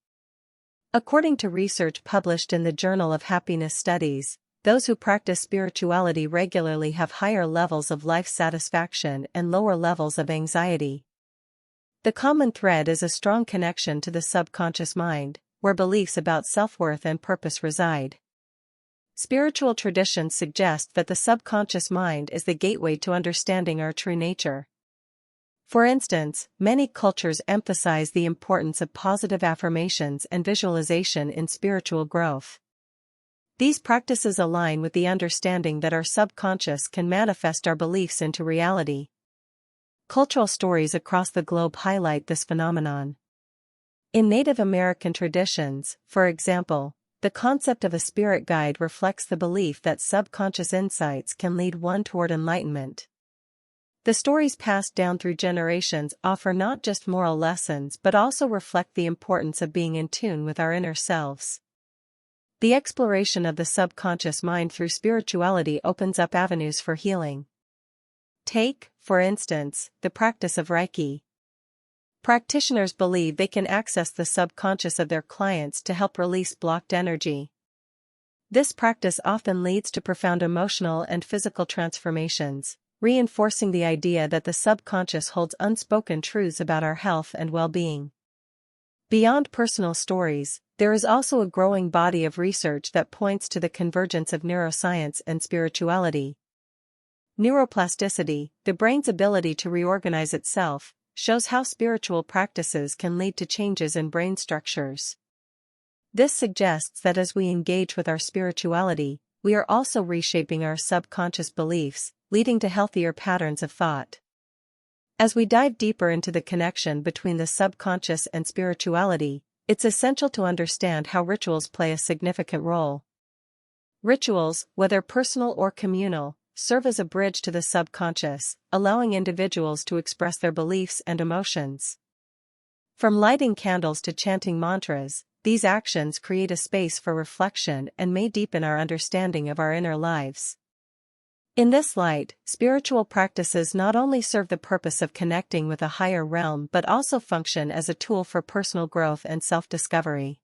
According to research published in the Journal of Happiness Studies, those who practice spirituality regularly have higher levels of life satisfaction and lower levels of anxiety. The common thread is a strong connection to the subconscious mind, where beliefs about self-worth and purpose reside. Spiritual traditions suggest that the subconscious mind is the gateway to understanding our true nature. For instance, many cultures emphasize the importance of positive affirmations and visualization in spiritual growth. These practices align with the understanding that our subconscious can manifest our beliefs into reality. Cultural stories across the globe highlight this phenomenon. In Native American traditions, for example, the concept of a spirit guide reflects the belief that subconscious insights can lead one toward enlightenment. The stories passed down through generations offer not just moral lessons but also reflect the importance of being in tune with our inner selves. The exploration of the subconscious mind through spirituality opens up avenues for healing. Take, for instance, the practice of Reiki. Practitioners believe they can access the subconscious of their clients to help release blocked energy. This practice often leads to profound emotional and physical transformations, reinforcing the idea that the subconscious holds unspoken truths about our health and well-being. Beyond personal stories, there is also a growing body of research that points to the convergence of neuroscience and spirituality. Neuroplasticity, the brain's ability to reorganize itself, shows how spiritual practices can lead to changes in brain structures. This suggests that as we engage with our spirituality, we are also reshaping our subconscious beliefs, leading to healthier patterns of thought. As we dive deeper into the connection between the subconscious and spirituality, it's essential to understand how rituals play a significant role. Rituals, whether personal or communal, serve as a bridge to the subconscious, allowing individuals to express their beliefs and emotions. From lighting candles to chanting mantras, these actions create a space for reflection and may deepen our understanding of our inner lives. In this light, spiritual practices not only serve the purpose of connecting with a higher realm but also function as a tool for personal growth and self-discovery.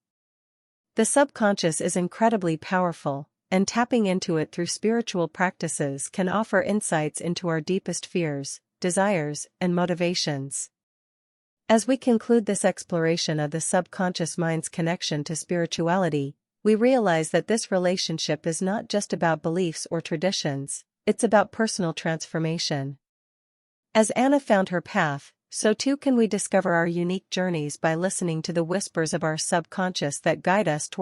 The subconscious is incredibly powerful, and tapping into it through spiritual practices can offer insights into our deepest fears, desires, and motivations. As we conclude this exploration of the subconscious mind's connection to spirituality, we realize that this relationship is not just about beliefs or traditions, it's about personal transformation. As Anna found her path, so too can we discover our unique journeys by listening to the whispers of our subconscious that guide us toward